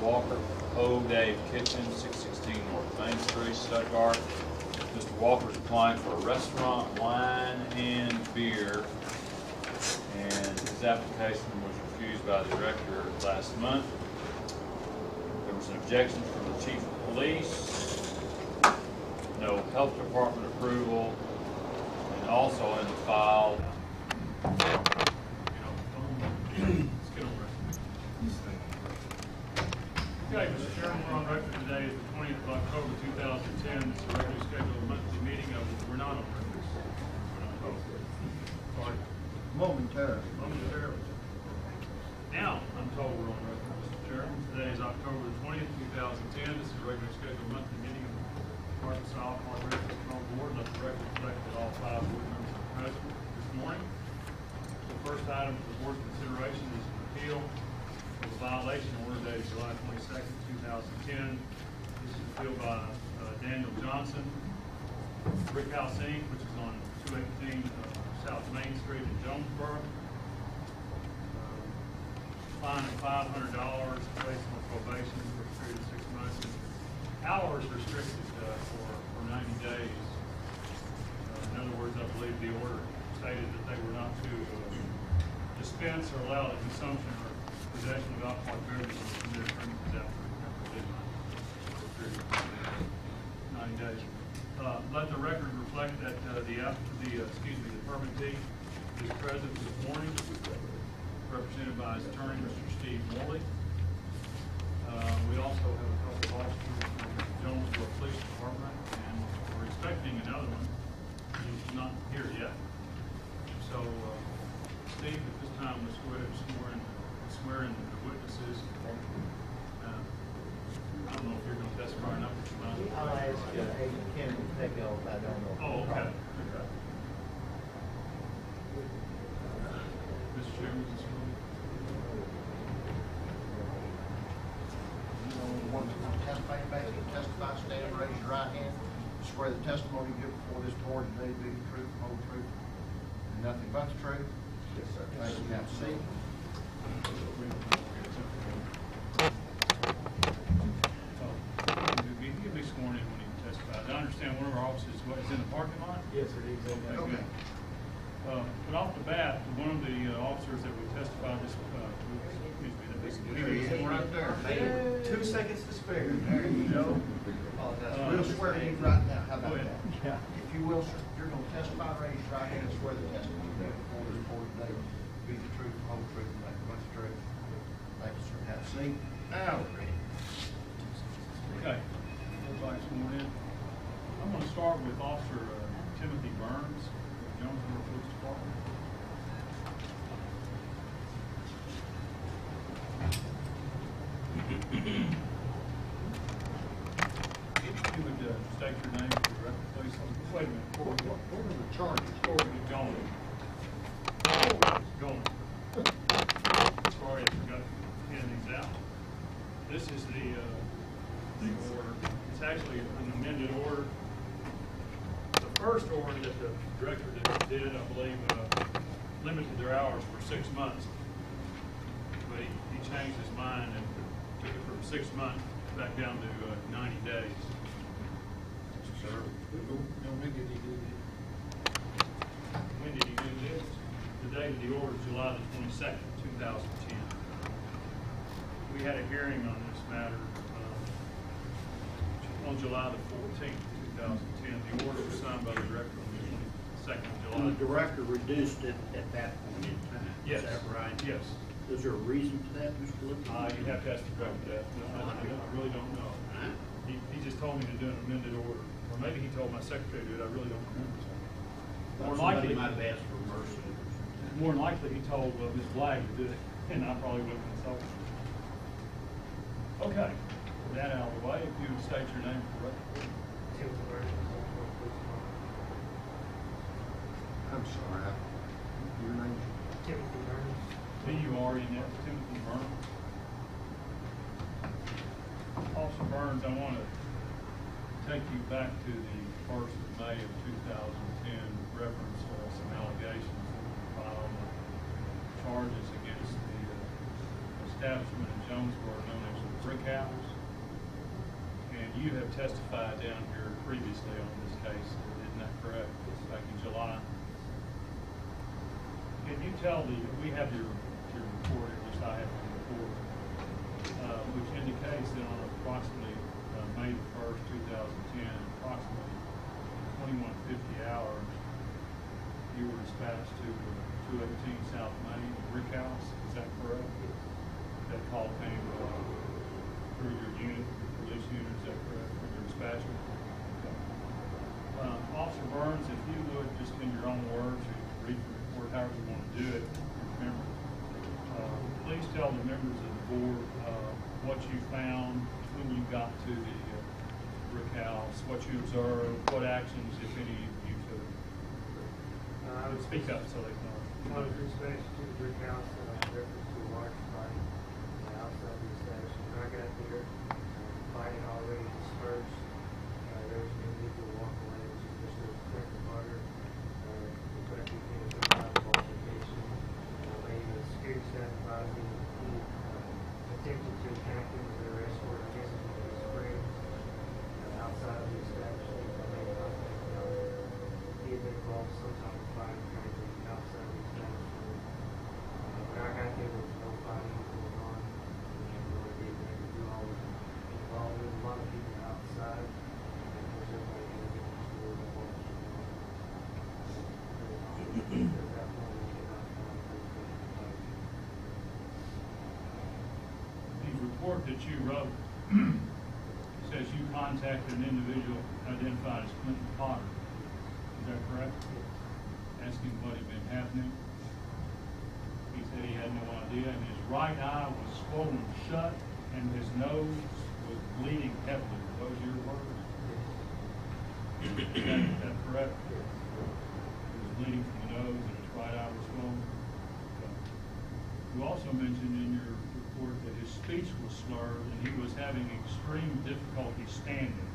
Walker, O. Dave Kitchen, 616 North Main Street, Stuttgart. Mr. Walker's applying for a restaurant, wine, and beer, and his application was refused by the director last month. There was an objection from the chief of police, no health department approval, and also in the file. Okay, Mr. Chairman, we're on record today as the 20th of October 2010. This is a regularly scheduled monthly meeting of, we're not on record. Oh, sorry. Momentarily. Now, I'm told we're on record, Mr. Chairman. Today is October the 20th, 2010. This is a regularly scheduled monthly meeting of the Arkansas Park Rec Control Board. Let the record reflect that all 5 board members are present this morning. The first item for board consideration is an appeal of a violation order dated July 22nd, 2010. This is appealed by Daniel Johnson, Brickhouse Inc., which is on 218 South Main Street in Jonesboro. Fine of $500, placed on probation for a period of 6 months. Hours restricted for 90 days. In other words, I believe the order stated that they were not to dispense or allow the consumption or possession of alcoholic beverages on permitted premises after midnight for a period of 90 days. Let the record reflect that the permittee is present this morning, represented by his attorney, Mr. Steve Morley. We also have a couple of officers from the Jonesboro Police Department, and we're expecting another one. He's not here yet. So, Steve, at this time, let's go ahead and swear in the witnesses. I don't know if you're going to testify or not, but you might. I'll ask Agent Kennedy to take it off. I don't know. Oh, okay. Mr. Chairman, this is Testify, stand and raise your right hand. Swear the testimony you give before this board today be the truth, the whole truth, and nothing but the truth. Yes, sir. Thank you. Have a seat. He'll be sworn in when he testifies. I understand one of our officers is in the parking lot? Yes, sir. Exactly. Okay. But off the bat, one of the officers that we testified this, Right there. 2 seconds to spare. There you go. We'll swear in right now. How about Go ahead. that? If you will, sir, you're going to testify, raise your right hand, and swear the testimony you give before this board today be the truth, the whole truth, and nothing but the truth. Thank you, sir. Have a seat. Now we're ready. Okay. Everybody's sworn in. I'm going to start with Officer Timothy Burns, Jonesboro Police Department. If you would state your name for the record, please. Wait a minute. What are the charges? Before we get going. Sorry, I forgot to hand these out. This is the order. It's actually an amended order. The first order that the director did, I believe, limited their hours for 6 months. But he changed his mind and took it from 6 months back down to 90 days. Sir, when did he do this? The date of the order is July the 22nd, 2010. We had a hearing on this matter on July the 14th, 2010. The order was signed by the director on the 22nd of July. And the director reduced it at that point in time. Yes. Is that right? Yes. Is there a reason for that, Mr. Lippman? You have to ask the director that. I really don't know. He just told me to do an amended order. Or maybe he told my secretary to do it. I really don't remember. More likely, might have asked for mercy. more than likely, he told Ms. Blagg to do it, and I probably would have consulted. Okay, with that out of the way, if you would state your name for the record. I'm sorry. Your name? Timothy Burns. B-U-R-N-S, Timothy Burns. Officer Burns, I want to take you back to the 1st of May of 2010, reference some allegations that were filed, charges against the establishment in Jonesboro known as the Brickhouse. And you have testified down here previously on this case, isn't that correct? Back in July. Can you tell we have your report, at least I have your report, which indicates that on approximately May 1st, 2010, approximately 2150 hours, you were dispatched to 218 South Main, Brickhouse, is that correct? That call came through your unit, your police unit, is that correct, from your dispatcher? Officer Burns, if you would, just in your own words, or read the report, however you want to do it, remember, please tell the members of the board what you found when you got to the Brickhouse, what you observed, what actions, if any, you took. Speak up so they can. I was dispatched to the Brickhouse, reference to a large fight outside the establishment. When I got there, the fight had already dispersed. There was an individual walking away, which is Mr. Franklin Carter. The correctly finished a live altercation. A security staff advised me he attempted to attack him with their escort, I guess it was his friends, outside of the establishment. I made contact with him. He had been involved some type of fight apparently outside of the establishment. When I got there was no fighting going on. What they did do all was involved with a lot of people outside. And of course everybody had to get the store and watch. At that point we came out and The report that you wrote says you contacted an individual identified as Clinton Potter. Is that correct? Asking what had been happening. He said he had no idea, and his right eye was swollen shut, and his nose was bleeding heavily. Those are your words? Is that correct? He was bleeding from the nose, and his right eye was swollen. You also mentioned in your report that his speech was slurred, and he was having extreme difficulty standing.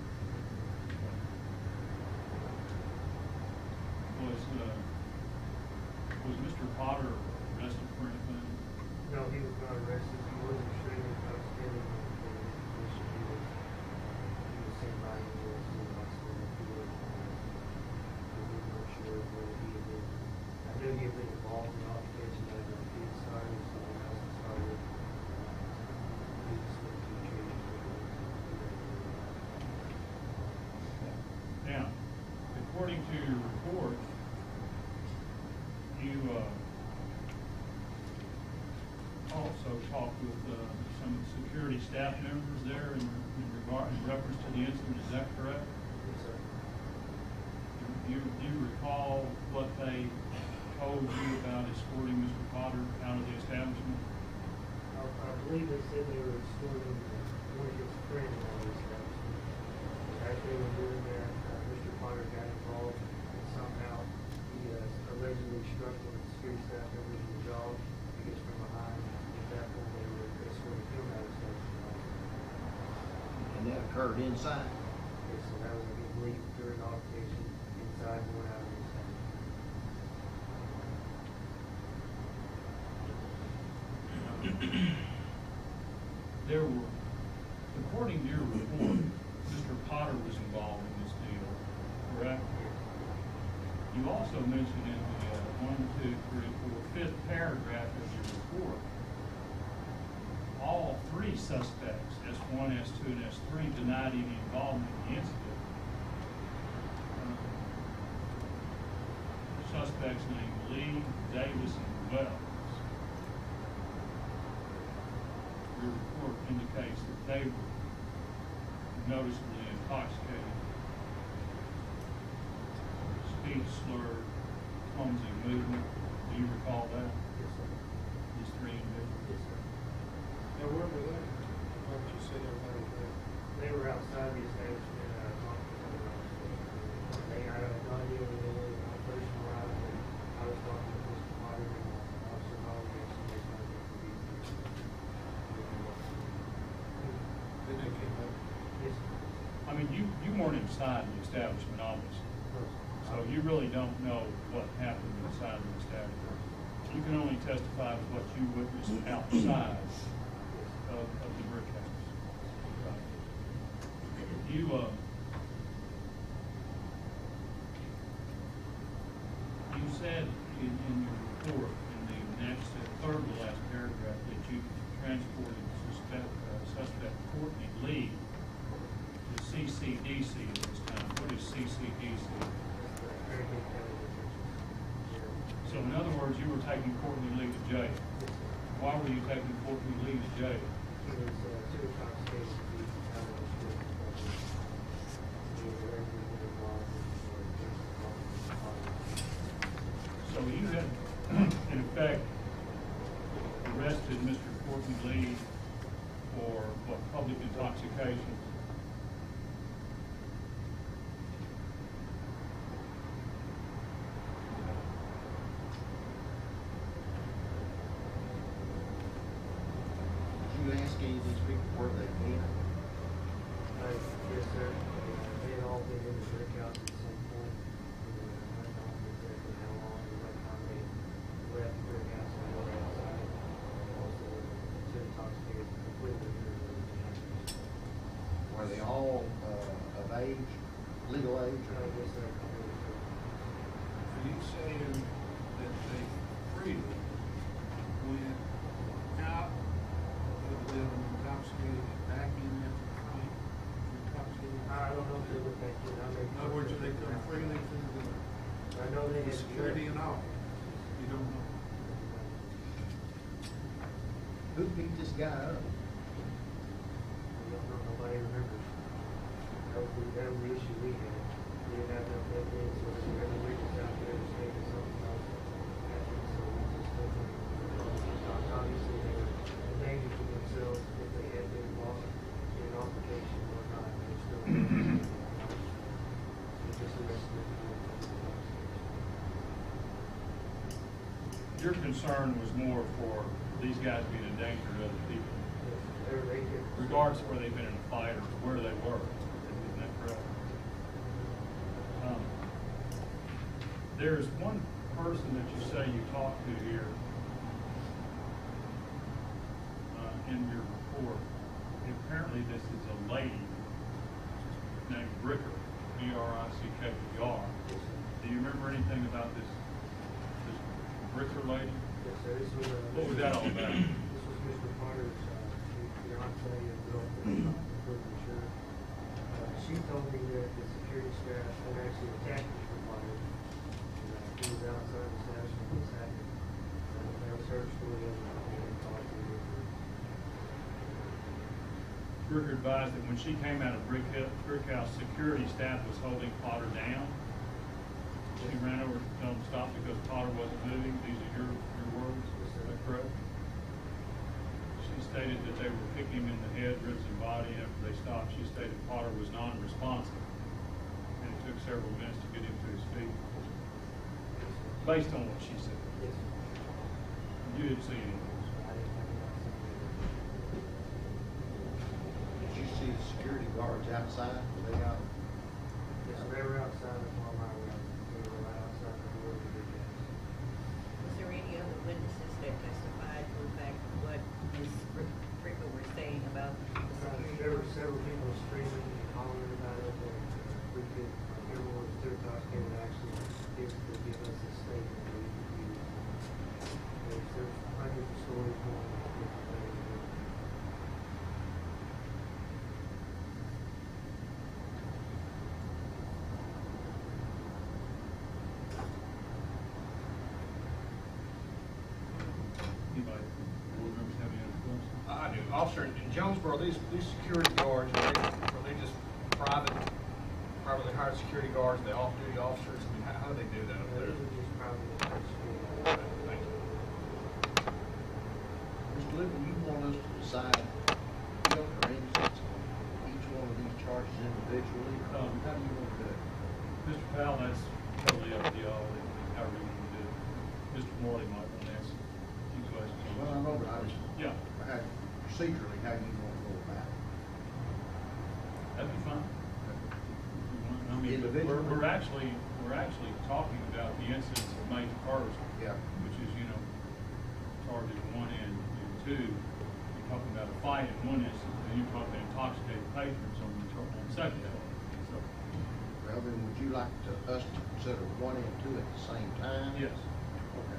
Was Mr. Potter arrested for anything? No, he was not arrested. He was extremely outstanding in his condition. He was sent by ambulance to the hospital. We weren't sure whether he had been. I knew he had been involved in the altercation that he had started, so when I was started, he was sent to treatment. Now, according to your report, you also talked with some security staff members there in reference to the incident. Is that correct? Yes, sir. Do you recall what they told you about escorting Mr. Potter out of the establishment? I believe they said they were escorting one of his friends out of the establishment. As they were doing that, Mr. Potter got involved, and somehow he allegedly struck one of the security staff members in the jaw. He gets from behind. At that point, they were escorting him out of the establishment. And that occurred inside. Okay, so that was, I believe, during the altercation inside going out of the establishment. There were, according to your report, Mr. Potter was involved in this deal, correct? You also mentioned in the 5th paragraph of your report, all three suspects, S1, S2, and S3, denied any involvement in the incident. Suspects named Lee, Davis, and Wells. Your report indicates that they were noticeably intoxicated, speech slurred, clumsy movement. Do you recall that? Yes, sir. These three individuals? Yes, sir. Now, where were they? Why did you say everybody was there? They were outside the establishment, talking to the officers. They had no idea where they were. When I first arrived, I was talking to Mr. Potter and Officer Holiday, and somebody told me to be there. Then they came up. Yes, sir. I mean, you weren't inside the establishment, obviously, No, sir. so you really don't know what happened inside the establishment. You can only testify to what you witnessed outside of the Brickhouse. You, you said in your report, in the next, third to last paragraph, that you transported suspect Courtney Lee to CCDC at this time. What is CCDC? So in other words, you were taking Courtney Lee to jail. Why were you taking Courtney Lee to jail? He was too intoxicated to be out on the street. He was regularly involved in So you had, in effect, arrested Mr. Courtney Lee for what, public intoxication? Did you ask any of these people where they been? Yes, sir. They had all been in the Brickhouse at some point. I don't know exactly how long or what time they left the Brickhouse and went outside. Also, too intoxicated, completely irritated. Were they all of age, legal age? Or? Yes, sir. Are you saying that they freely went out of them intoxicated and back in there from intoxicated? I don't know if they went back in. In other words, did they come freely through I know they the had security and all? You don't know. Who beat this guy up? I don't know, nobody remembers. That was the issue we had. We didn't have enough evidence, so every week was out there to say that something else happened, so we just took them. Obviously, they were a danger to themselves if they had been involved in an altercation or not, they're still. We just arrested them for intoxication. Your concern was more for these guys being a danger to other people, regardless of whether they've been in a fight or where they were. Isn't that correct? There's one person that you say you talked to here in your report. Apparently this is a lady named Bricker, B-R-I-C-K-E-R. Do you remember anything about this Bricker lady? Yes, sir. This was, What was that all about? This was Mr. Potter's fiance and girlfriend, pretty sure. She told me that the security staff had actually attacked Mr. Potter. He was outside the stash when this happened. They were searched for him and they talked to him. Bricker advised that when she came out of Brickhouse, security staff was holding Potter down. She ran over to tell him to stop because Potter wasn't moving. These are your words, is that correct? She stated that they were kicking him in the head, ribs and body. After they stopped, she stated Potter was non-responsive. And it took several minutes to get him to his feet. Based on what she said. Yes, sir. You didn't see any of this. I didn't Did you see the security guards outside? Were they out? Yes, sir. They were outside of my route. They were right outside the door of the Brickhouse. Was there any other witnesses that testified to the fact of what Ms. Bricker was saying about the security? There were several people screaming and hollering about it, and we could, everyone was too intoxicated to actually give us a statement. There's hundreds of stories going on. Anybody, board members have any other questions? I do. Officer, in Jonesboro, these security guards, are they just privately hired security guards, are they off-duty officers? I mean, how do they do that up there? These are just probably the first Okay, thank you. Mr. Lippman, you want us to decide guilt or innocence on each one of these charges individually? How do you want to do it? Mr. Powell, that's totally up to y'all, however you want to do it. Mr. Morley might want to ask a few questions. Well, I know, but I just, Yeah, procedurally, how you want to go about it? that'd be fine. I mean, but Individually? we're actually talking about the incidents of May the 1st, Yeah. which is, charges 1 and 2, talking about a fight in one instance, and you're talking intoxicated patrons on the second element. So, Well, then would you like us to consider 1 and 2 at the same time? yes. Okay.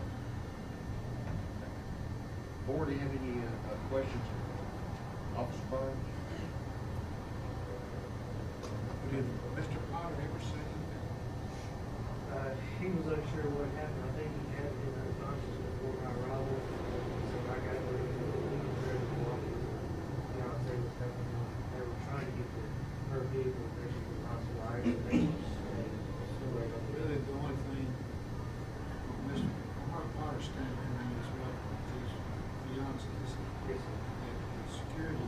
Board, do you have any questions of Officer Burns? Did Mr. Potter ever say anything? He was unsure what happened. I think he had it in unconscious before my arrival. So I got there, he was ready to walk. Fiance was helping him. They were trying to get her vehicle there to the hospital. I actually think still waiting on the Really, the only thing, Mr. Potter standing in there as well, his fiance, is Yes, sir. the security.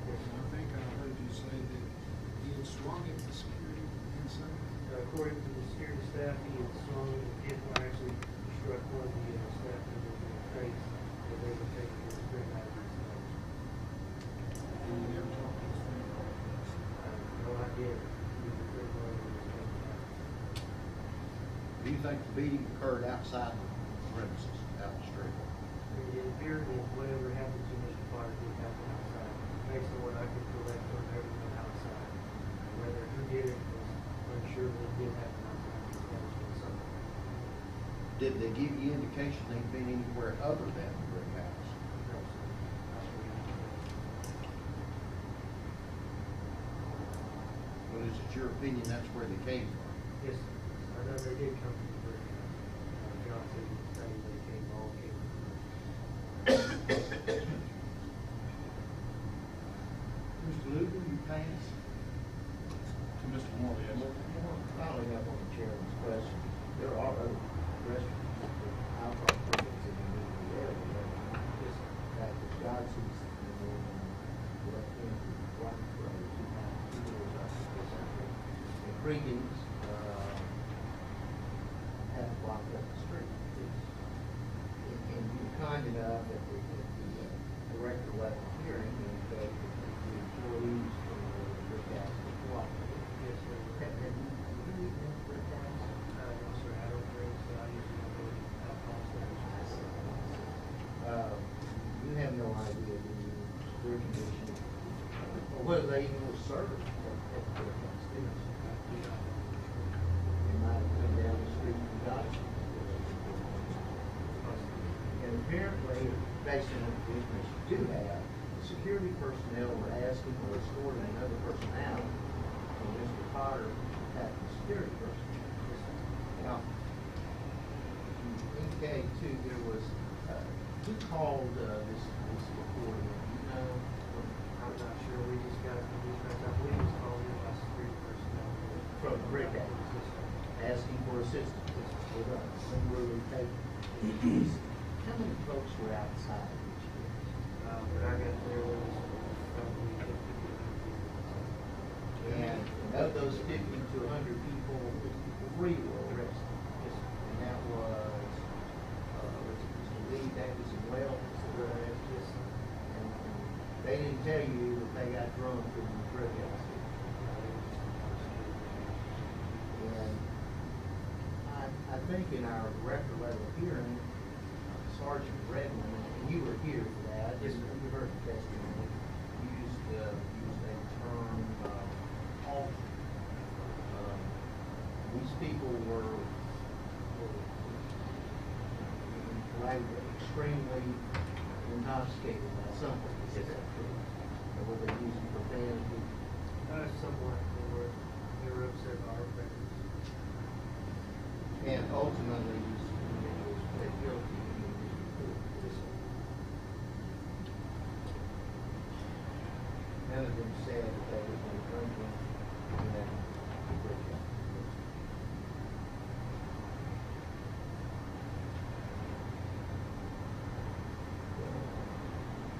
Yes, And sir. I think I heard you say that he had swung at the security inside. According to the security staff, he had swung, the vehicle actually struck one of the staff members in the face as they were taking his friend out of his house. Did he ever talk to his friend? No idea. He was pretty well in his face. Do you think the beating occurred outside the premises, out the street? It appeared that whatever happened to Mr. Potter did happen outside, based on what I could collect from everyone outside. Whether who did it was unsure, but it did happen outside the establishment somewhere. Did they give you indication they'd been anywhere other than the Brickhouse? No, sir. Not really. Well, is it your opinion that's where they came from? Yes, sir. I know they did come from the Brickhouse. Fiance did say they all came from the Mr. Luger, you pass? To Mr. Moore, yes. Following up on the chairman's question, there are other restaurants with alcohol permits in the immediate area. Yes, sir. That the Johnson's and then left hand Black Road, 2 doors up. And Cregan's, have blocked up the street. And you're kind enough at the director level hearing, and the employees from the Brickhouse have blocked it. Yes, sir. Have you eaten at Brickhouse? No, sir, I don't drink, so I usually don't go to alcohol establishments. You have no idea, do you, their condition, or whether they even were served at Brickhouse, do you? They might have come down the street and got it. And apparently, based on the information you do have, security personnel were asking or escorting another person out, and Mr. Potter had the security personnel. Now, you indicated too, there was, who called this recording, you know? I'm not sure, we just got the dispatch, I believe it was called in by security personnel. From the Brickhouse, asking for assistance with us, when were we taking? How many folks were outside each year? When I got there, it was probably 50 to 100 people. And of those 50 to 100 people, 3 were arrested. Yes, sir. And that was Mr. Lee, Davis, and Wells. Yes, sir. And they didn't tell you that they got drunk in the Brickhouse. And I think in our director level hearing, Sergeant Redmond, and you were here for that, Yes, sir. you heard the testimony, used a term, altered. These people were extremely intoxicated by something, is that true? Or were they using profanity? Somewhat, they were upset by our records. And ultimately, these individuals pled guilty in this court. None of them said that they were going to drinking and then break out.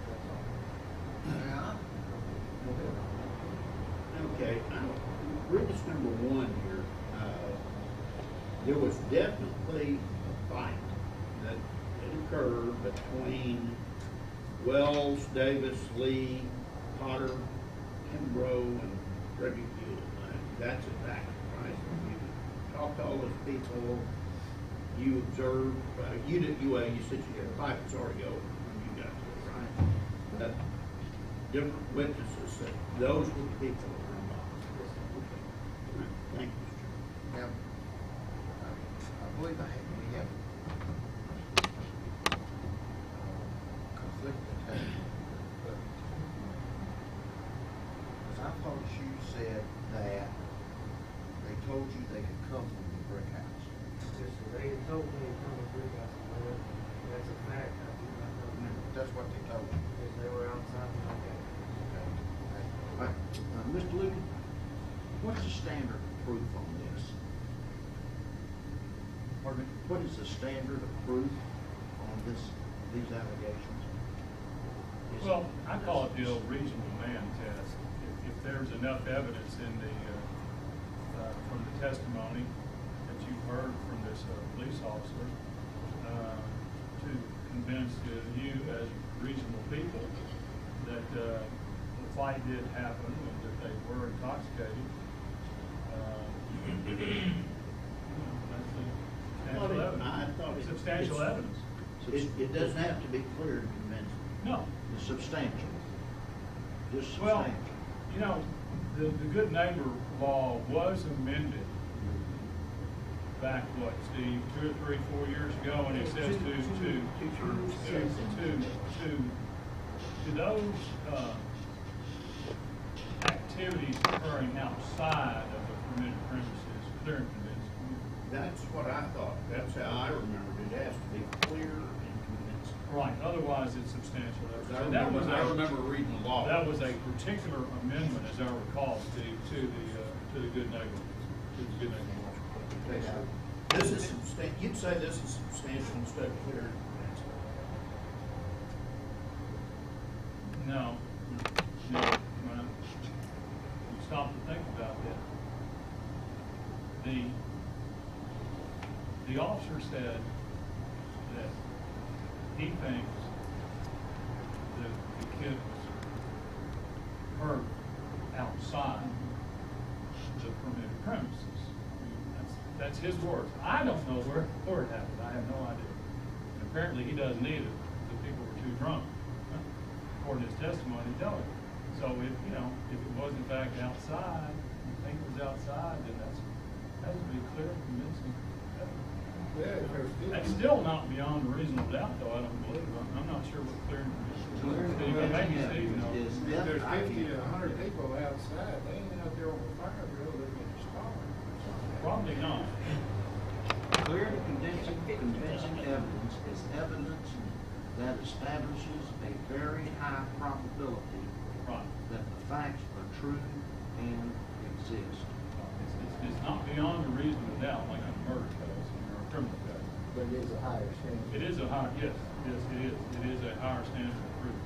That's all. Okay, witness number 1 here, there was definitely a fight that occurred between Wells, Davis, Lee, Potter, Kimbrough, and Reggie Hewitt. That's a fact, right? You talked to all those people, you observed, you said you had a fight was already over when you got to it, right? that different witnesses said those were the people that were involved. All right, thank you, Mr. Chairman. Now, I believe we have conflicting testimony, but as I thought you said that they told you they could come from the Brickhouse. Yes, sir. They had told me to come to Brickhouse, and that's a fact. I do not know. That's what they told you. Because they were outside when I got Okay. All right, Mr. Lucan, what's the standard of proof on this? Pardon me? What is the standard of proof on these allegations? Well, I call it the old reasonable man test. If there's enough evidence in the, from the testimony that you've heard from this police officer, to convince you as reasonable people that the fight did happen and that they were intoxicated, that's substantial evidence. It doesn't have to be clear and convincing. No. It's substantial. Just Well, substantial. you know, the good neighbor law was amended back, what, Steve, 2 or 3, 4 years ago, and it says to those activities occurring outside of the permitted premises, clear and convincing. That's what I thought. That's how I remembered. It has to be clear and convincing. Right, otherwise it's substantial evidence. I And that was remember reading the law. That was a particular amendment, as I recall, Steve, to the good neighbor, law. Okay, so this is you'd say this is substantial instead of clear and convincing. No, well, you stop to think about that. The officer said that he thinks that the kid was hurt outside the permitted premises. That's his words. I don't know where it happened. I have no idea. And apparently he doesn't either. The people were too drunk. According to his testimony, he don't. So if it was in fact outside, you think it was outside, then that has to be clear and convincing. That's still not beyond a reasonable doubt, though, I don't believe. I'm not sure what clear and convincing is. Maybe Steve knows. If there's 50 to 100 people outside, they ain't out there on the fire drill looking at the stars. Probably not. Clear and convincing evidence is evidence that establishes a very high probability Right. that the facts are true and exist. It's not beyond a reasonable doubt, like a murder case or a criminal case. But it is a higher standard. It is a higher, yes, it is. It is a higher standard of proof.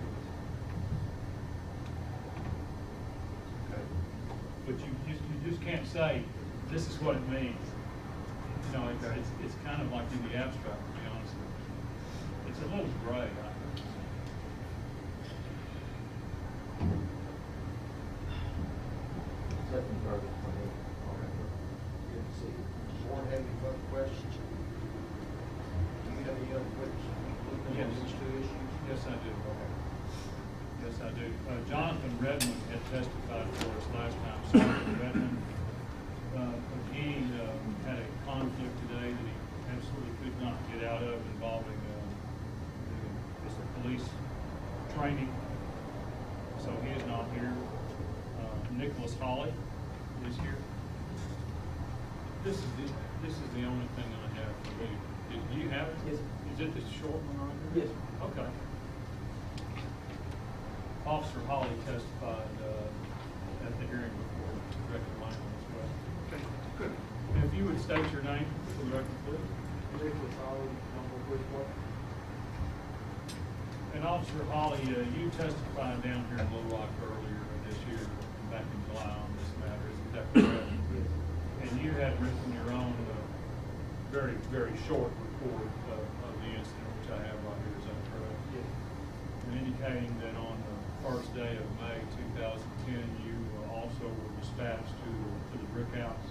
Okay. But you just can't say, this is what it means. You know, it's kind of like in the abstract, to be honest with you. It's a little gray, I think. Nothing further from me. Good to see you. Warren, have any further questions? Do you have any other questions? Yes. On these two issues? Yes, I do. Yes, I do. Jonathan Redmond had testified for us last time. Sergeant Redmond, he had a conflict today that he absolutely could not get out of involving the police training. So he is not here. Nicholas Hawley is here. This is the only thing I have for you. Do you have it? Yes. Is it the short one right here? Yes. Okay. Officer Hawley testified at the hearing before Director Langman as well. Okay, good. And if you would state your name for the record, please. Nicholas Hawley, number Bridgeport. And Officer Hawley, you testified down here in Little Rock earlier this year, back in July on this matter, is that correct? Yes. And you had written your own very, very short report of the incident, which I have right here, is that correct? Yes. And indicating that on the first day of May 2010, you also were dispatched to the Brickhouse?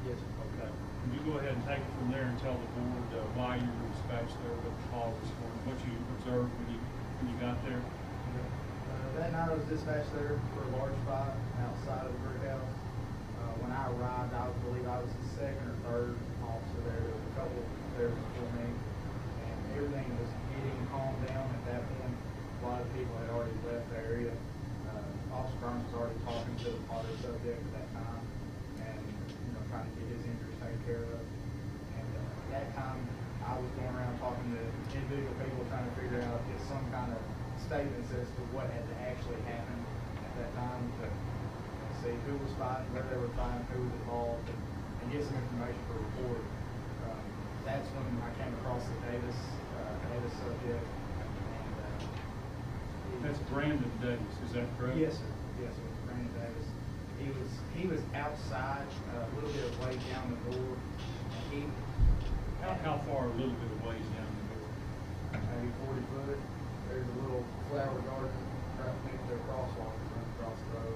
Yes. Okay. Can you go ahead and take it from there and tell the board why you were dispatched there, what the call was for, what you observed when you got there? was dispatched there for a large fire outside of the Brickhouse. When I arrived, I believe I was the second or third officer there. There was a couple there before me, and everything was getting calmed down at that point. A lot of people had already left the area. Officer Burns was already talking to the Potter subject at that time, and trying to get his injuries taken care of. And at that time, I was going around talking to individual people, trying to figure out get some kind of statements as to what had actually happened at that time, to see who was fighting, where they were fighting, who was involved, and get some information for a report. That's when I came across the Davis subject. And, That's Brandon Davis, is that correct? Yes, sir. Yes, sir. Brandon Davis. He was outside, a little bit of way down the door. How far a little bit of ways down the door? Maybe 40 foot. There's a little flower garden right next to a crosswalk that runs across the road.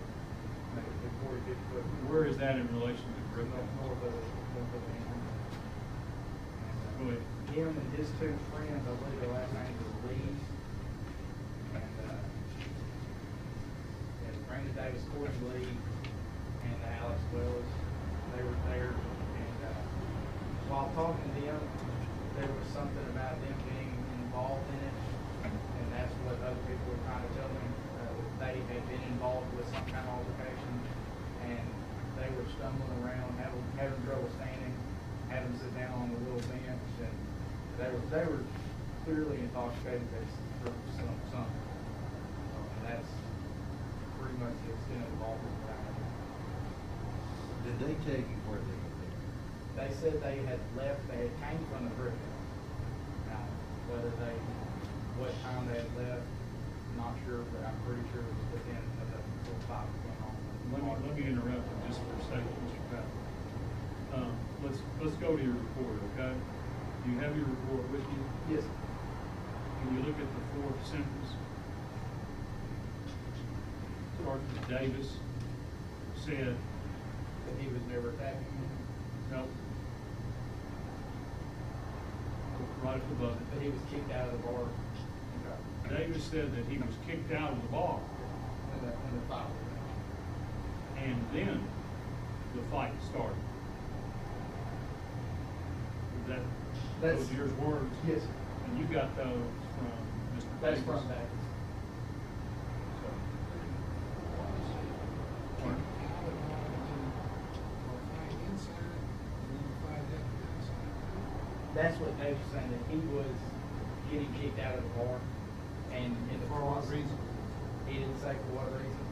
Maybe 40, 50 foot. Where is that in relation to Brickhouse? North of the end. Go ahead. Him and his two friends, I believe their last names were Lee. And Brandon Davis, Corey Lee, and Alex Wells. They were there, and while talking to them, there was something about them being involved in it, and that's what other people were trying to tell me. They had been involved with some kind of altercation, and they were stumbling around, having trouble standing, had them sit down on the little bench, and they were clearly intoxicated from something. And that's pretty much the extent of involvement that I had. Did they tell you where they were? They said they had left, they had came from the Brickhouse. Now, what time they had left, not sure, but I'm pretty sure it was within the full 5 going on. Let me interrupt you just for a second, Mr. Pat. Let's go to your report, okay? Do you have your report with you? Yes. Can you look at the fourth sentence? Sergeant Davis said, That he was never attacking me. no. Right above it. But he was kicked out of the bar. Davis said that he was kicked out of the bar, In the fight. and then the fight started. Those are your words? Yes, sir. And you got those from Mr. That's Davis? from Davis. That's what Dave was saying, that he was getting kicked out of the bar, and in the process, he didn't say for what reason.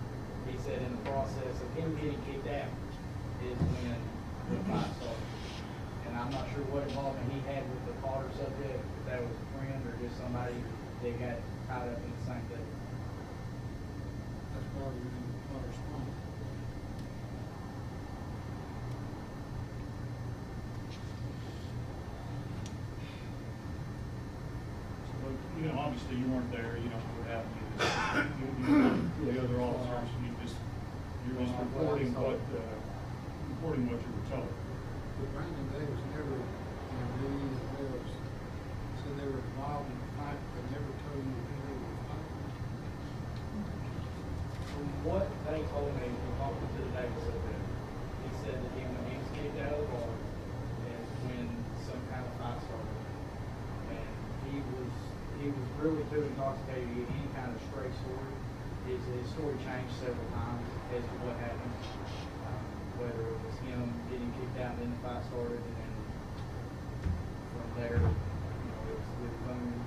He said in the process of him getting kicked out is when the fight started. And I'm not sure what involvement he had with the Potter subject, if that was a friend or just somebody that got tied up in the same thing. That's probably when Potter's phone. Obviously you weren't there, you don't know what happened. The other officers, you're just reporting what you were told. But Brandon Davis never, Lee and Wells said they were involved in the fight, but never told you who they were fighting. From what they told me, from talking to the Davis subject, he said that when he was kicked out of the bar, is when some kind of fight started. And he was really too intoxicated to give any kind of straight story. His story changed several times as to what happened. Whether it was him getting kicked out and then the fight started, and then from there, it was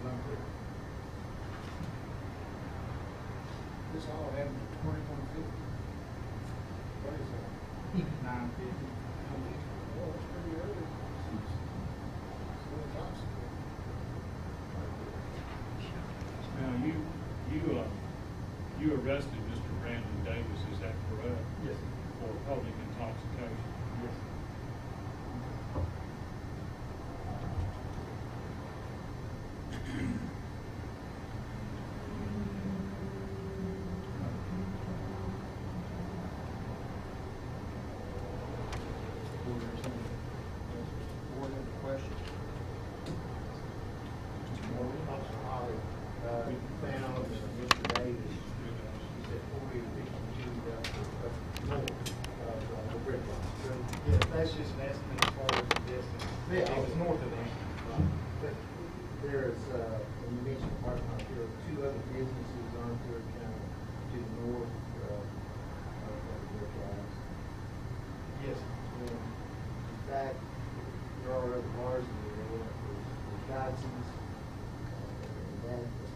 unclear. This all happened in 2150. What is that? 9:50. Well, it's pretty early. So it's obstacle. Now, you arrested Mr. Brandon Davis, is that correct? Yes. For public intoxication? Yes. Board have a question? Officer Holly, we found Mr. Davis, he said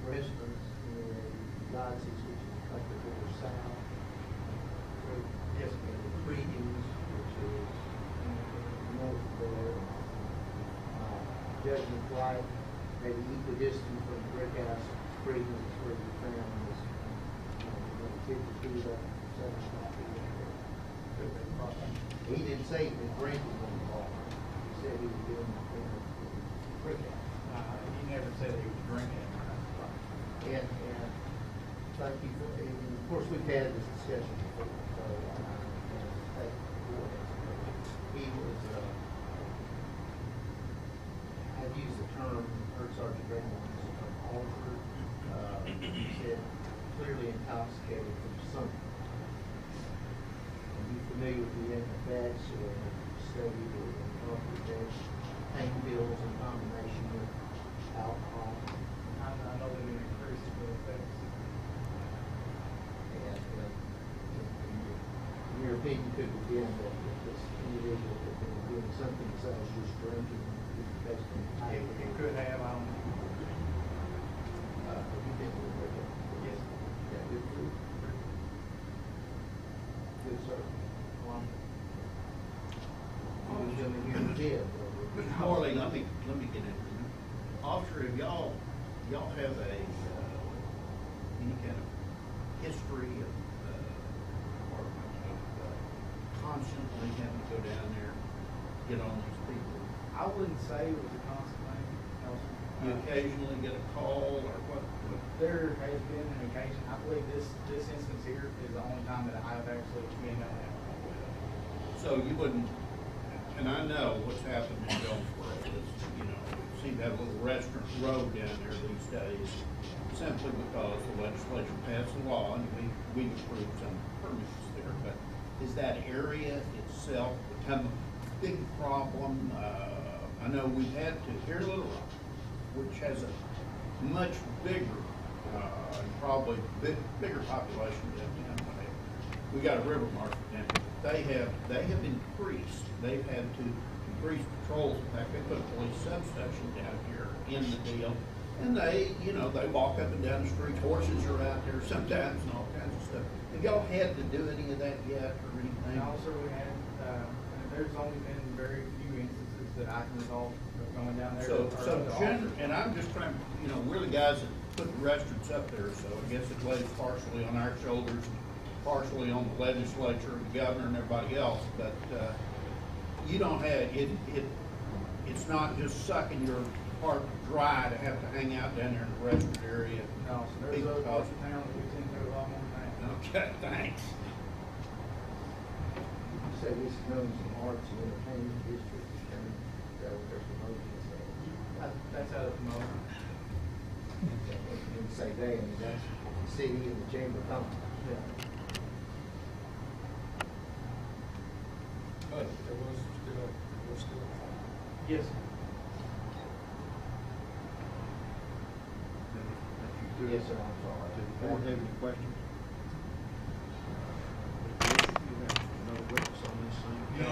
restaurants in Dodge's, which is a couple of doors south. Yes, And the Greetings, which is north of there. Judgment Flight, maybe equidistant from the Brickhouse. Greetings is where we found this, 50 feet up, 75 feet up there. He didn't say he was drinking on the bar. He said he was doing it in the Brickhouse. He never said he was drinking. And thank you for, and of course, we've had this discussion before, so, and thank you for it. He was, I've used the term, heard Sergeant Graham use the term altered. He said clearly intoxicated from something. Are you familiar with the effects or studied or talked pain pills in combination with alcohol? I know that it increases the effects. And in your opinion, could have been that this individual had been doing something besides just drinking, based on It could have, I don't know. Have you been to the Yes. Yeah, good food. Good service. You was gonna hear the bid. Morley, let me get into it. Officer, have y'all have a, any kind of history of, constantly having to go down there, get on these people? I wouldn't say it was a constant thing, no, sir. You occasionally get a call or what? There has been an occasion, I believe this instance here is the only time that I've actually been at that. So you wouldn't, and I know what's happened in Jonesboro is, you know, you see that little restaurant road down there these days, simply because the legislature passed a law and we approved some permits there, but is that area itself become a big problem? I know we've had to, here in Little Rock, which has a much bigger, probably bigger population than whatever. We got a river market down there. They have increased. They've had to increase patrols. In fact, they put a police substation down here in the deal. And they walk up and down the street. Horses are out there sometimes and all kinds of stuff. Have y'all had to do any of that yet or anything? And also we had, there's only been very few instances that I can recall of going down there. And I'm just trying, we're the guys that put the restaurants up there, so I guess it lays partially on our shoulders, partially on the legislature, the governor, and everybody else, but, you don't have, it's not just sucking your heart dry to have to hang out down there in the restaurant area. No, so there's other parts of town that we tend to do a lot more than that. Okay, thanks. You say this is known as an arts and entertainment district, and that what they're promoting, so. That's how it's promoted. And say they, I mean, that's the city and the chamber of commerce. Yeah. But there was still a fight. Yes. Yes, sir, I'm sorry. Do the board have any questions? You have another witness on this thing? No,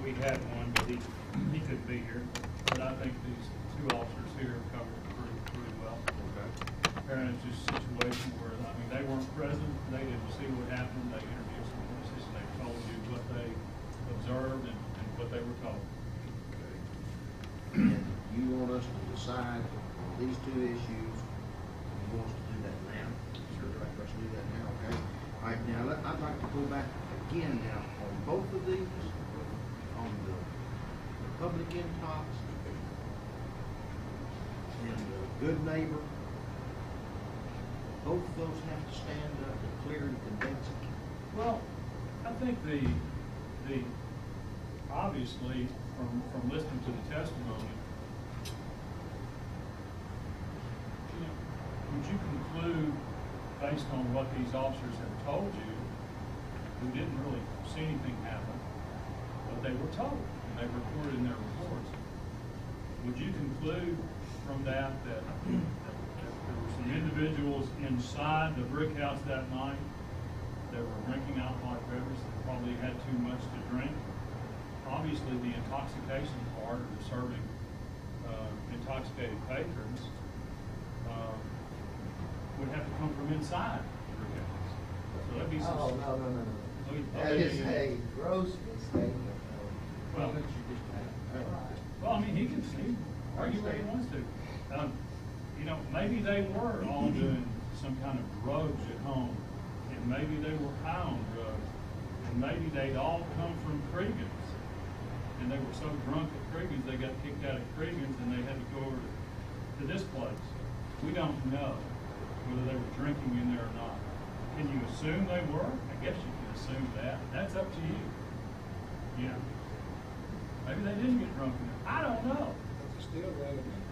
we had one, but he couldn't be here. But I think these two officers here have covered it pretty well. Okay. Apparently it's just a situation where, they weren't present, they didn't see what happened, they interviewed some witnesses, and they told you what they observed and what they were told. And you want us to decide on these two issues, you want us to do that now? Sure. Let's do that now, okay? All right, now, I'd like to go back again now on both of these, on the public intox and the good neighbor. Both of those have to stand up to clear and convincing. Well, I think obviously, from listening to the testimony, would you conclude, based on what these officers have told you, who didn't really see anything happen, but they were told, and they reported in their reports, would you conclude from that there were some individuals inside the Brickhouse that night that were drinking alcoholic beverages that probably had too much to drink? Obviously, the intoxication part of serving intoxicated patrons from inside the Brickhouse. So that'd be some. Oh, no. Oh, That yeah, is yeah. a gross mistake. Well, well, I mean, he can argue what he wants to. You know, maybe they were all doing some kind of drugs at home, and maybe they were high on drugs, and maybe they'd all come from Cregan's, and they were so drunk at Cregan's they got kicked out of Cregan's, and they had to go over to this place. We don't know whether they were drinking in there or not. Can you assume they were? I guess you can assume that. That's up to you. Yeah. Maybe they didn't get drunk in there. I don't know. But they still ran it in.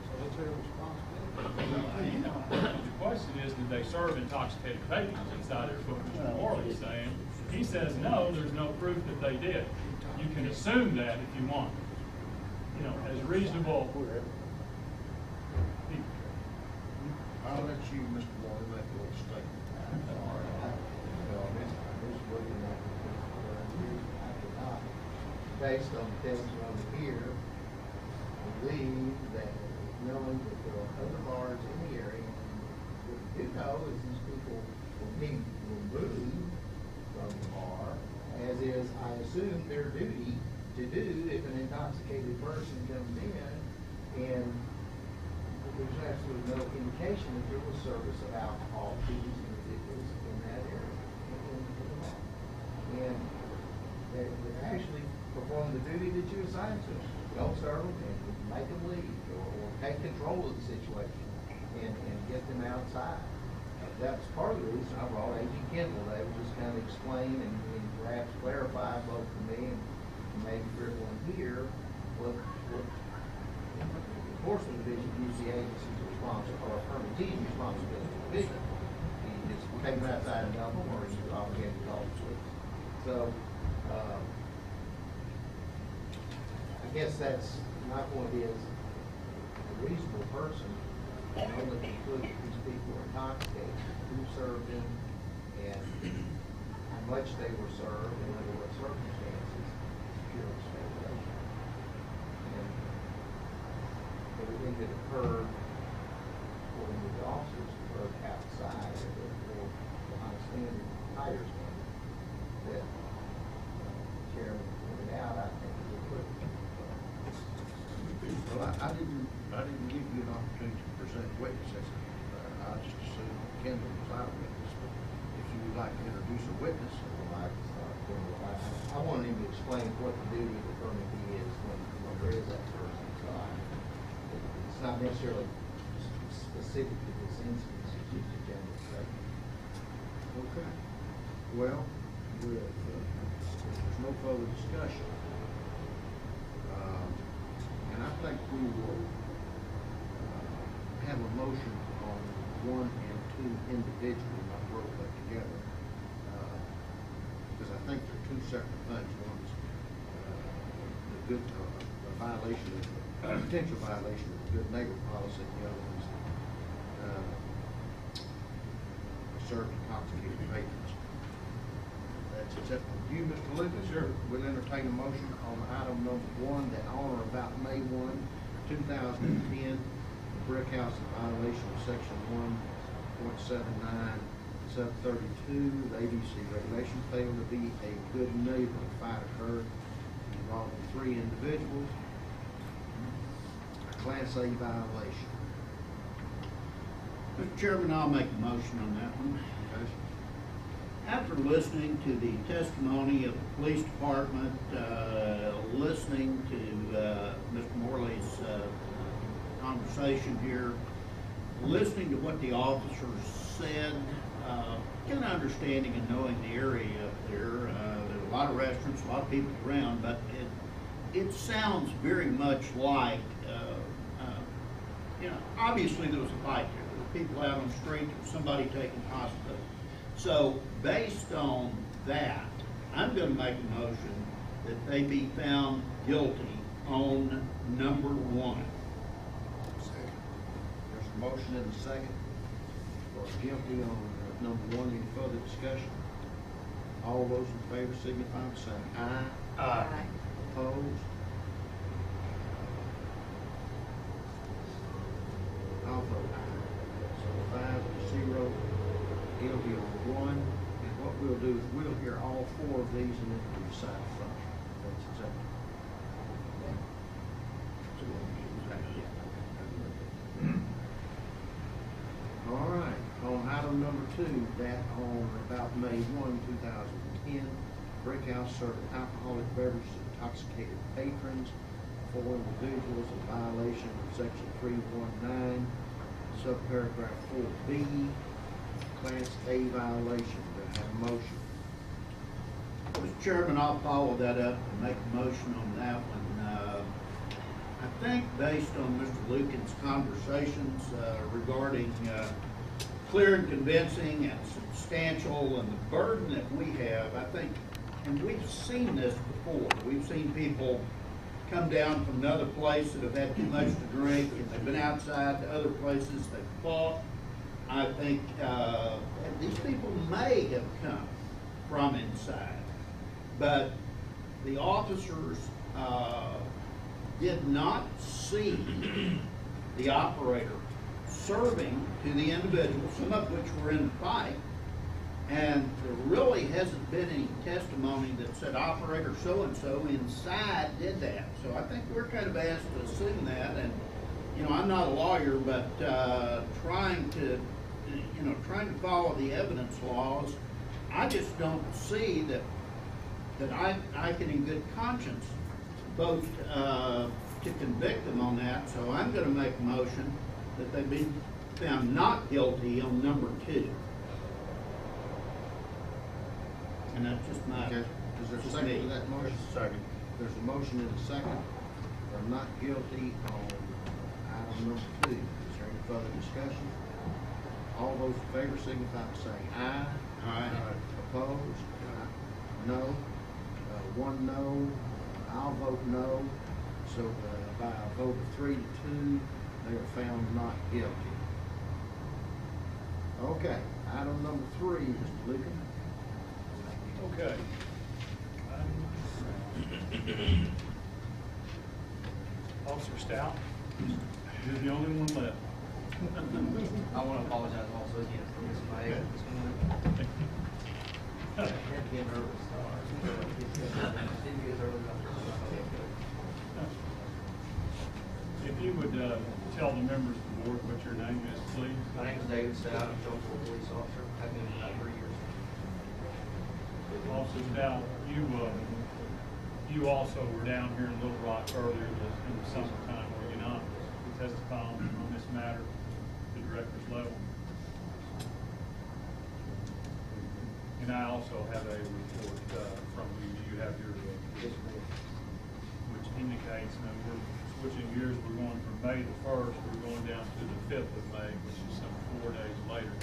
So that's their responsibility. You know, the question is, did they serve intoxicated patrons inside there? Is what Mr. Morley's saying. He says no, there's no proof that they did. You can assume that if you want. You know, as reasonable people. I'll let you, Mr. Warren, make a little statement. Based on the testimony over here, I believe that knowing that there are other bars in the area, and what we do know is these people will be removed from the bar, as is, I assume, their duty to do if an intoxicated person comes in, and there's absolutely no indication that there was service of alcohol to these individuals in that area. And they're actually perform the duty that you assign to them. Don't serve them and make them leave, or take control of the situation and get them outside. That was part of the reason I brought A.G. Kendall. They would just kind of explain and perhaps clarify both to me and maybe for everyone here what enforcement division is the agency's responsibility, or permittee's responsibility to be. You just take them outside and dump them, or you're obligated to call the police. So, I guess that's my point is a reasonable person can only conclude that these people were intoxicated, who served them, and how much they were served, and under what circumstances, pure speculation. And everything that occurred, according to the officers, occurred outside, or therefore behind a standard, higher standard, that Chairman pointed out, I think is equivalent. Well, I didn't give you an opportunity to present witnesses. I just assumed Kendall was our witness. But if you would like to introduce a witness, I wanted him to explain what the duty of the permittee is when there is that person. So it's not necessarily specific to this instance, it's just a general statement. okay. Well, if there's no further discussion, and I think we will have a motion on 1 and 2 individually, not roll that together, because I think they're two separate things. One's the violation of the potential violation of the good neighbor policy, and the other one's served intoxicated patrons. That's acceptable to you, Mr. Lucas. Sure. We'll entertain a motion on item number 1, that on or about May 1, 2010, the Brickhouse in violation of section 1.79, sub 32, the ABC regulation failed to be a good neighbor. A fight occurred involving 3 individuals. A Class A violation. Mr. Chairman, I'll make a motion on that one. Okay. After listening to the testimony of the police department, listening to Mr. Morley's conversation here, listening to what the officers said, kind of understanding and knowing the area up there, there's a lot of restaurants, a lot of people around, but it sounds very much like, obviously there was a fight there. There were people out on the street, there was somebody taken to hospital. So based on that, I'm going to make a motion that they be found guilty on number 1. Second. There's a motion and a second for guilty on number 1. Any further discussion? All those in favor signify by saying aye. Aye. Opposed? I'll vote aye. So 5-0. will be on one, and what we'll do is we'll hear all four of these and then we'll decide from. That's exactly. All right, on item number 2, that on about May 1, 2010, Brickhouse served alcoholic beverages to intoxicated patrons, 4 individuals in violation of section 319, subparagraph 4B, class A violation. Do I have a motion? Mr. Chairman, I'll follow that up and make a motion on that one. I think based on Mr. Lucan's conversations regarding clear and convincing and substantial and the burden that we have, I think, and we've seen this before. We've seen people come down from another place that have had too much to drink, and they've been outside to other places, they've fought. I think these people may have come from inside, but the officers did not see the operator serving to the individuals, some of which were in the fight, and there really hasn't been any testimony that said operator so-and-so inside did that. So I think we're kind of asked to assume that, and you know, I'm not a lawyer, but trying to follow the evidence laws, I just don't see that I can in good conscience vote to convict them on that. So I'm going to make a motion that they be found not guilty on number 2. And that's just my. Okay. Is there a second to that motion? Second. There's a motion and a second for not guilty on item number 2. Is there any further discussion? All those in favor signify by saying aye. Aye. Opposed? No. 1 no. I'll vote no. So by a vote of 3 to 2, they are found not guilty. Okay. Item number 3, Mr. Lucan. Okay. Officer Stout, you're the only one left. I want to apologize also again for missing my exit this morning. I had to get nervous. Didn't get as early as I thought. If you would tell the members of the board what your name is, please. My name is David Stout. I'm a Jonesboro police officer. I've been here about 3 years. Officer Stout, you also were down here in Little Rock earlier in the summertime, were you not? To testify on this matter at the director's level. And I also have a report from you. You have your which indicates, now we're switching gears. We're going from May the 1st. We're going down to the 5th of May, which is some 4 days later.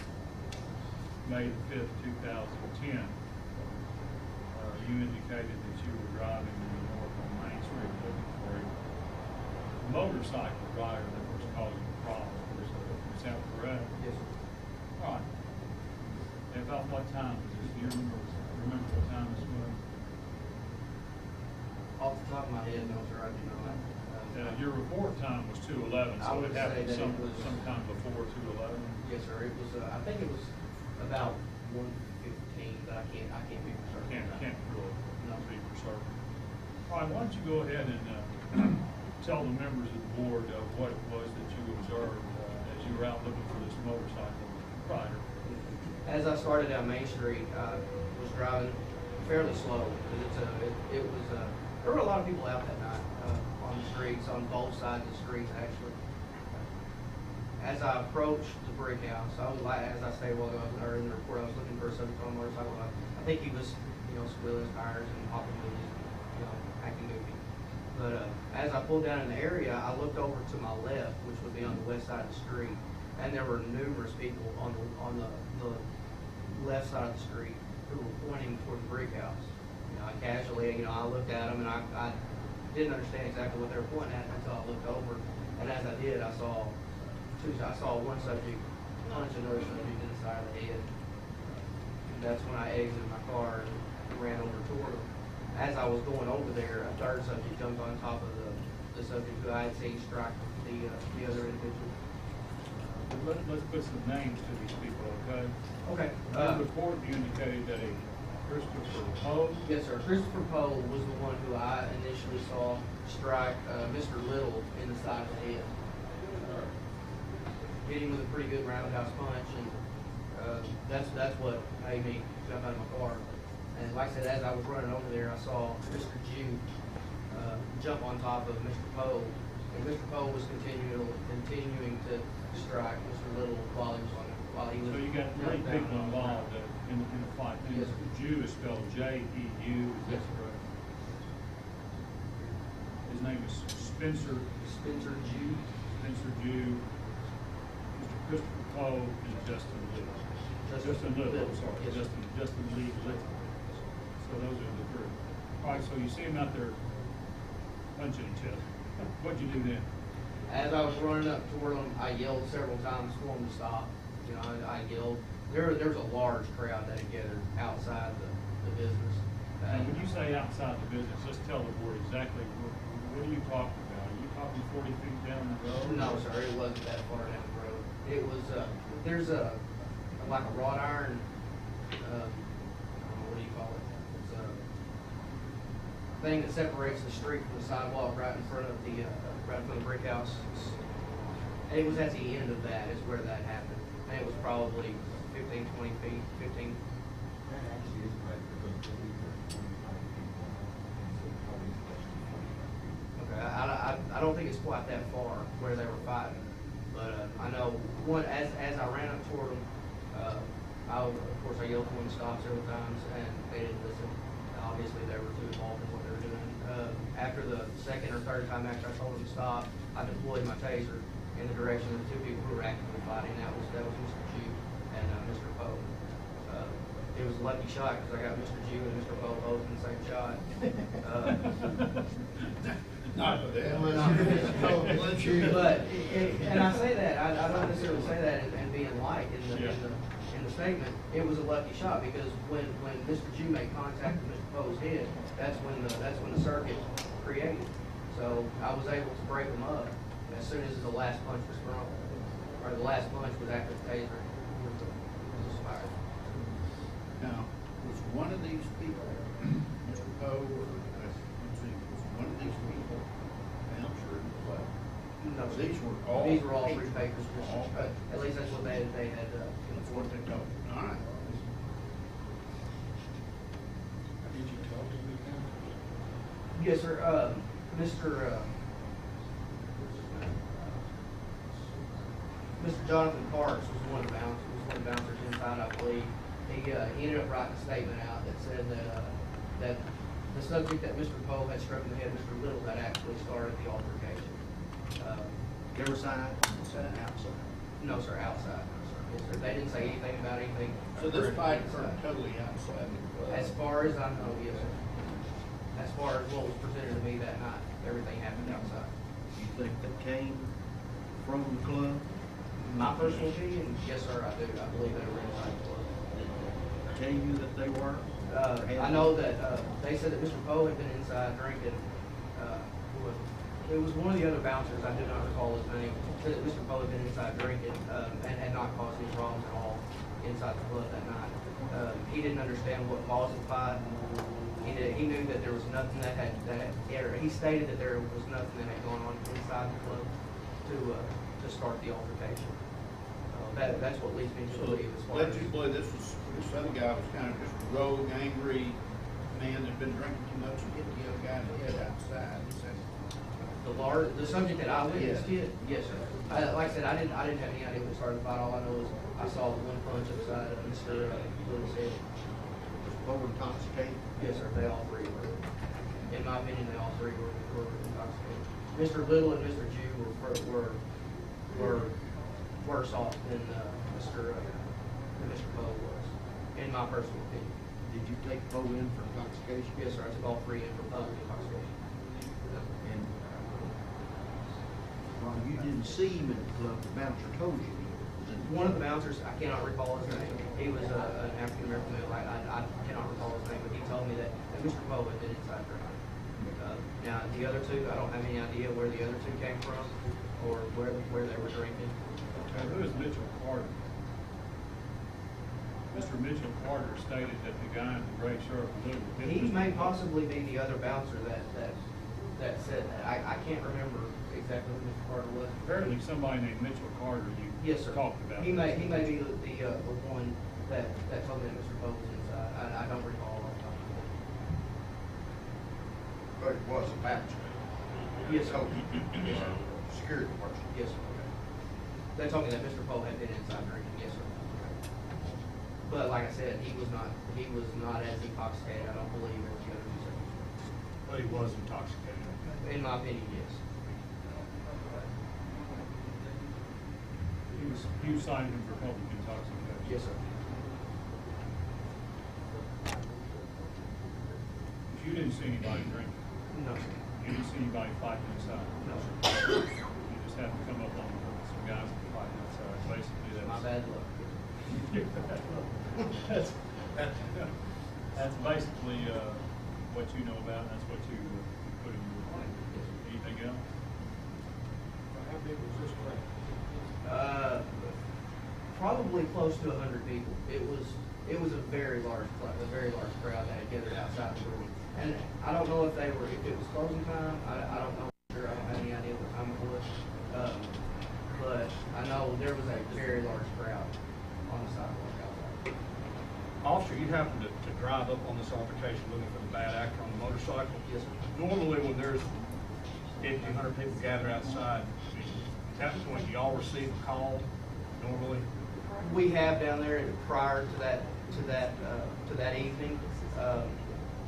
May the 5th, 2010. You indicated that you were driving north on Main Street looking for a motorcycle rider that was causing problems. Is that correct? Yes, sir. All right. And about what time was this? Do you remember what time this was? Off the top of my head, no, sir, I do not. Your report time was 2:11, I so would it happened say that it was sometime before 2:11. Yes, sir. It was. I think it was about 1:15, but I can't be for certain. Can't really be for certain. All right, why don't you go ahead and tell the members of the board what it was that you observed as you were out looking for this motorcycle rider. As I started down Main Street, I was driving fairly slow because there were a lot of people out that night on the streets, on both sides of the streets actually. As I approached the Brickhouse, as I stated while ago in the report, I was looking for a subject on a motorcycle. I think he was, squealing his tires and hopping movies, acting goofy. But as I pulled down in the area, I looked over to my left, which would be on the west side of the street, and there were numerous people on the left side of the street who were pointing toward the Brickhouse. I casually, I looked at them and I didn't understand exactly what they were pointing at until I looked over, and as I did, I saw one subject punch another subject in the side of the head. And that's when I exited my car and ran over toward him. As I was going over there, a third subject jumped on top of the subject who I had seen strike the other individual. let's put some names to these people, okay? Okay. In the report, you indicated that a Christopher Poe. Yes, sir. Christopher Poe was the one who I initially saw strike Mr. Little in the side of the head. Hit him with a pretty good roundhouse punch, and that's what made me jump out of my car. And like I said, as I was running over there, I saw Mr. Jew jump on top of Mr. Poe, and Mr. Poe was continuing to strike Mr. Little while he was. So you got three people involved in the fight. Yes, sir. Jew is spelled J-E-U, is that Yes, sir. correct? His name is Spencer Jew. Spencer Jew, Mr. Christopher Poe, and Justin Little. Justin Little, I'm sorry, Yes, sir. Justin Lee Little. So those are the three. All right, so you see him out there punching each other. What'd you do then? As I was running up toward him, I yelled several times for him to stop. You know, I yelled. There was a large crowd that had gathered outside the business. And when you say outside the business, let's tell the board exactly what are you talking about? Are you talking 40 feet down the road? No, sir, it wasn't that far down the road. It was, there's like a wrought iron, I don't know, what do you call it? It's a thing that separates the street from the sidewalk right in front of the Brickhouse. And it was at the end of that is where that happened. And it was probably 15, 20 feet, 15. That actually is right, because I believe there's 25 people, and so probably supposed to be 25 people. Okay, I don't think it's quite that far where they were fighting, but I know as I ran up toward them, of course I yelled for them to stop several times, and they didn't listen. Obviously, they were too involved in what they were doing. After the second or third time after I told them to stop, I deployed my taser in the direction of the two people who were actively fighting. That was Mr. Jew and Mr. Poe. It was a lucky shot because I got Mr. Jew and Mr. Poe both in the same shot. Not for them. But and I say that I don't necessarily say that and being light in the statement. It was a lucky shot because when Mr. Jew made contact with Mr. Poe's head, that's when the circuit created. So I was able to break them up as soon as the last punch was thrown, or the last punch was after the taser was fired. Now, was one of these people, Mr. Poe, or let's see, was one of these people bouncer in the play? No, These were all free papers. All papers. At least that's what they had That's what they told me. All right. Did you talk to the county? Yes, sir. Mr. Jonathan Parks was one of the bouncers inside, I believe. He ended up writing a statement out that said that the subject that Mr. Poe had struck in the head, Mr. Little, had actually started the altercation. Inside, outside? No, sir, outside. Yes, sir. They didn't say anything about anything. So this fight inside. occurred totally outside the club? As far as I know, yes, sir. As far as what was presented to me that night, everything happened outside. You think that came from the club? My personal opinion, yes, sir, I do. I believe they were inside the club. Tell you that they were? I know that they said that Mr. Poe had been inside drinking. It was one of the other bouncers, I do not recall his name, said that Mr. Poe had been inside drinking and had not caused any problems at all inside the club that night. He didn't understand what caused the fight. He knew that there was nothing he stated that there was nothing that had gone on inside the club to start the altercation. That's what leads me to believe as far as. Led you to believe this other guy was kind of just a rogue, angry man that'd been drinking too much and hit the other guy in the head outside. The subject that I witnessed, yes, sir. Like I said, I didn't have any idea what started the fight. All I know is I saw the one punch upside of Mr. Little's head. Was Poe intoxicated? Yes, sir. They all three were. In my opinion, they all three were intoxicated. Mr. Little and Mr. Jew were worse off than Mr. Poe was, in my personal opinion. Did you take Poe in for intoxication? Yes, sir. I took all three in for public intoxication. And while you didn't see him in the club, the bouncer told you he was in the One of the bouncers, I cannot recall his name. He was an African American male. I cannot recall his name, but he told me that Mr. Poe had been inside drinking. Now the other two, I don't have any idea where the other two came from or where they were drinking. Now, who is Mitchell Carter? Mr. Mitchell Carter stated that the guy in the gray shirt was living with He Mr. may Poe. possibly be the other bouncer that said that. I can't remember exactly who Mr. Carter was. Apparently somebody named Mitchell Carter you Yes, sir. talked about. He may be the one that told me that Mr. Poe was inside. I don't recall off the top of my head. But it was a bouncer. Yes, sir. Yes, sir. Security person. Yes, sir. They told me that Mr. Poe had been inside drinking. Yes, sir. But like I said, he was not as intoxicated, I don't believe, as the other two circumstances. But he was intoxicated. In my opinion, yes. He was citing him for public intoxication. Yes, sir. But you didn't see anybody drinking. No, sir. You didn't see anybody fighting inside. No, sir. You just happened to come up on some guys that were fighting outside. Basically, that's My bad luck. that's basically what you know about. And that's what you put in your report. Anything else? How big was this crowd? Probably close to 100 people. It was a very large crowd that had gathered outside the building. And I don't know if it was closing time. I don't know. I don't have any idea what time it was. But I know there was a very large crowd on the sidewalk outside. Officer, you happened to drive up on this altercation looking for the bad actor on the motorcycle? Yes, sir. Normally, when there's 50, 100 people gathered outside, at that point, do y'all receive a call normally? We have down there prior to that evening,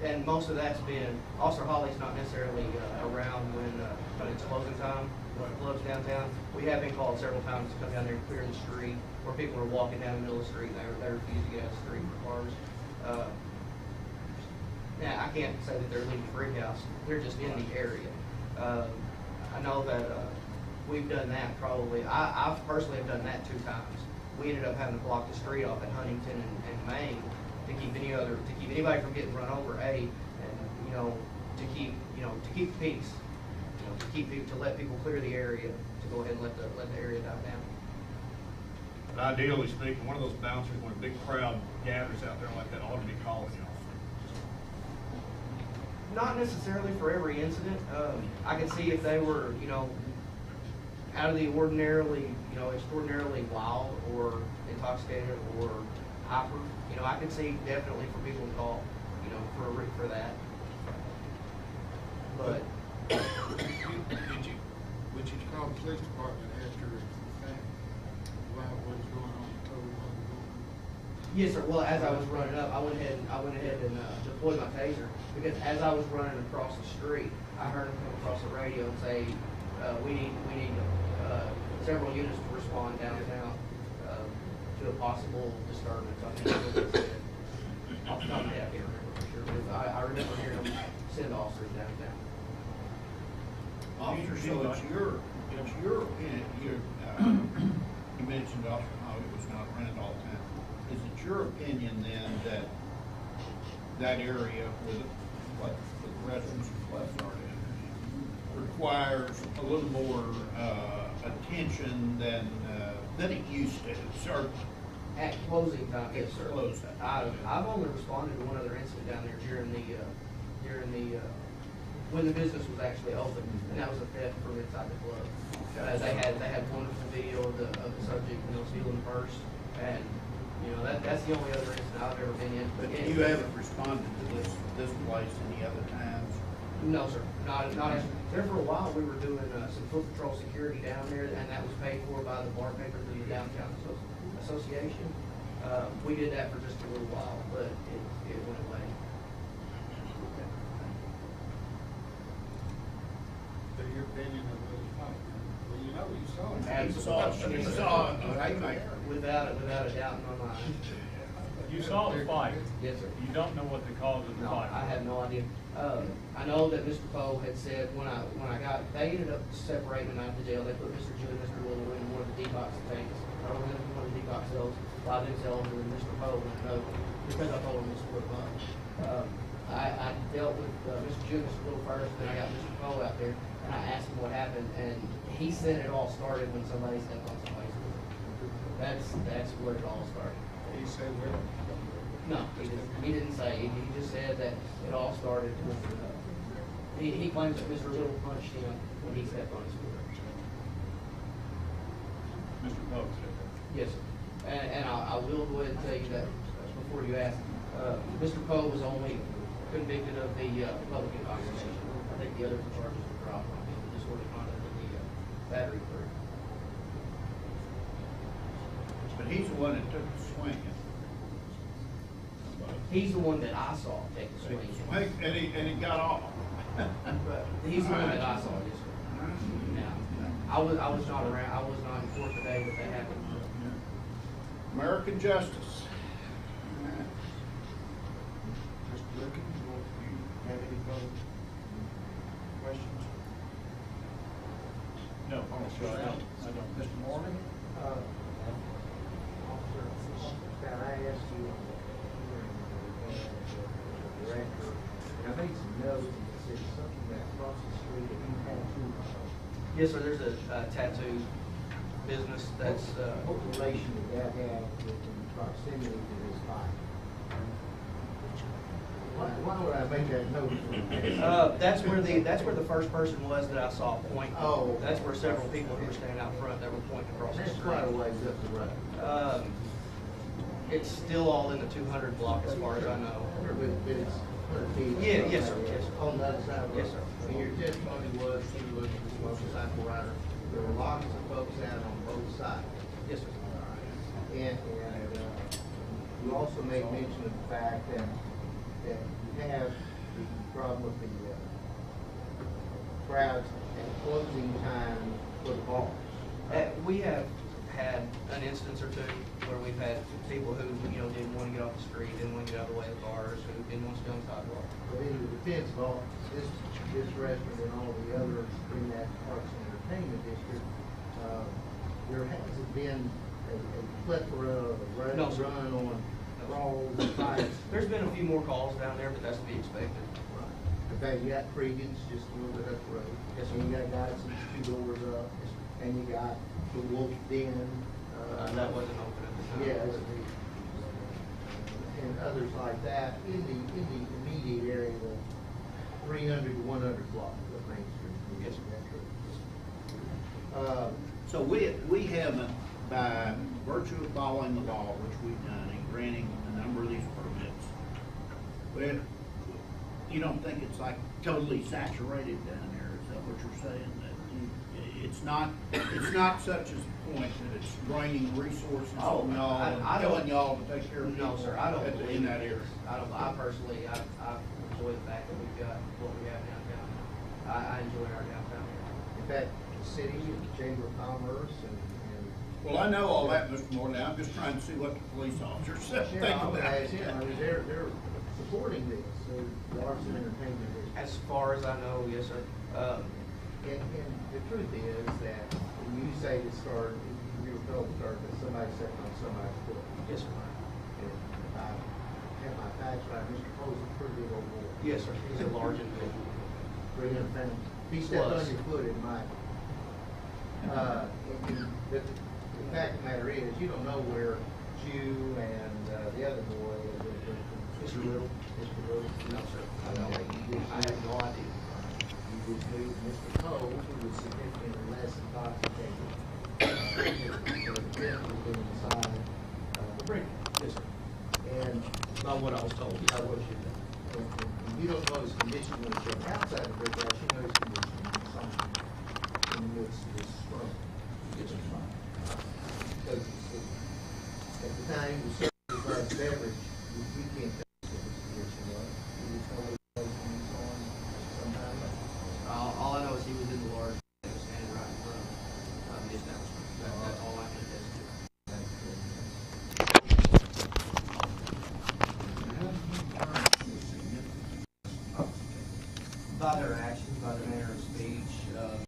and most of that's been. Officer Holly's not necessarily around when it's closing time, when it closes downtown. We have been called several times to come down there and clear the street, where people are walking down the middle of the street and they refuse to get out of the street for cars. Now I can't say that they're leaving Brickhouse; they're just in the area. I know that we've done that probably. I personally have done that 2 times. We ended up having to block the street off at Huntington and Main to keep anybody from getting run over. And to keep the peace. To let people clear the area, to go ahead and let the area die down. But ideally speaking, one of those bouncers, when a big crowd gathers out there like that, ought to be calling y'all. Not necessarily for every incident. I can see if they were, out of the extraordinarily wild or intoxicated or hyper. I can see definitely for people to call, for that. But Would you call the police department after the fact about what was going on, told them what was going on? yes, sir. Well, as I was running up, I went ahead and deployed my taser, because as I was running across the street, I heard them come across the radio and say, we need several units to respond downtown to a possible disturbance. I think that's what they said. Off the top of my head, I can't remember for sure, but I remember hearing them send officers downtown. Officer, so it's your opinion, you mentioned Officer Holly was not around all the time. Is it your opinion then that area with what the restrooms and clubs are in requires a little more attention than it used to, certainly? At closing time, yes, sir. Close time. I've only responded to one other incident down there during the when the business was actually open, and that was a theft from inside the club. They had wonderful video of the subject, stealing the purse, and that's the only other incident I've ever been in. But you haven't responded to this place any other times? No, sir. Not actually. There for a while, we were doing some foot patrol security down there, and that was paid for by the bar paper through the downtown association. We did that for just a little while, but it went away. So your opinion of what was fight? Well, you saw it. Absolutely. You saw it. Okay. Without a doubt in my mind. You saw the fight. Yes, sir. You don't know what the cause of the No, fight I was. have no idea. I know that Mr. Poe had said when I they ended up separating him out of the jail. They put Mr. Jew and Mr. Willow in one of the detox tanks. I don't know one of the detox cells, by themselves, and then Mr. Poe in another, because I told him to split them up. I dealt with Mr. Jew and Mr. Willow first, and then I got Mr. Poe out there, and I asked him what happened, and he said it all started when somebody stepped on somebody's foot. That's where it all started. He said, well, No, he didn't say, he just said that it all started with, he claims that Mr. Little punched him when he stepped on his foot. Mr. Pope said that. Yes, sir. And I will go ahead and tell you that, before you ask, Mr. Poe was only convicted of the public intoxication. I think the other charges were dropped on him, the disorderly conduct and the battery for. But he's the one that took the swing. He's the one that I saw take the swing. And he got off. He's the one that I saw, yes, sir. Now, I was not around, I was not in court the day that that happened. American justice. Mr. Wilkins, do you have any further questions? No, sir, I don't. Mr. Morgan? Officer, Scott, I asked you on the hearing, the director, and I made some notes, and it said something that across the street, that you had two. Yes, sir, there's a tattoo business that's, What relation did that have with the proximity to this fire? Why would I make that note? that's where the first person was that I saw pointing. Oh. That's where several people who were standing out front that were pointing across the That's street. quite a ways up the road. It's still all in the 200 block as far as I know. But it's 100 feet. Yeah, yes, sir, yes, sir. On the other side of the road. Yes, sir. And your testimony was to look at this motorcycle rider, there were lots of folks out on both sides. Yes, sir. And you also made mention of the fact that you have the problem with the crowds at closing time for the bars. We have had an instance or two where we've had people who, didn't want to get off the street, didn't want to get out of the way of the bars, who didn't want to stay on the sidewalk. But in the defense of all, this restaurant and all the others in that Parks and Entertainment District, there hasn't been a plethora of a No, sir. run on brawls and fights. There's been a few more calls down there, but that's to be expected. In fact, you got Cregan's just a little bit up the road. Yes, sir. And you got Dyson's 2 doors up, and you got the Wolf Den. That wasn't open at the time. Yes, and others like that in the immediate area, the 300 to 100 block of Main Street. Yes, sir. So we haven't, by virtue of following the law, which we've done, and granting a number of these permits, you don't think it's like totally saturated down there? Is that what you're saying? That it's not such as a point that it's draining resources on y'all and telling y'all to take care of No, people sir, I don't believe in that area? I personally, I enjoy the fact that we've got what we have downtown. I enjoy our downtown area. In fact, the city and the Chamber of Commerce and Well, I know all that, Mr. Morley. I'm just trying to see what the police officers think yeah, I about would ask him, it. they're supporting this, the Arts and Entertainment District. As far as I know, yes, sir. And the truth is that when you say to start, you were told to start, that somebody stepped on somebody's foot. Yes, sir. And if I have my facts right, Mr. Poe's a pretty big old boy. Yes, sir. He's a large individual. 300 pounds. If he stepped on Plus. your foot, it might. But the fact of the matter is, you don't know where Jew and the other boy, Mr. Little. Mr. Little. No, sir. I know, I have no idea. You just knew Mr. Poe, who was significantly less intoxicated. Within inside the brick. Yes, sir. And By what I was told. I was. and you don't know his condition when he's been outside the brick house, you know his condition inside, in the midst of this struggle. Yes, sir. Because at the time he was serving his last beverage, we can't tell what his condition was. He was only placing these on sometime later. All I know is he was in the large, and was standing right in front of the establishment. That's all I can attest to. That's good. By their actions, by their manner of speech,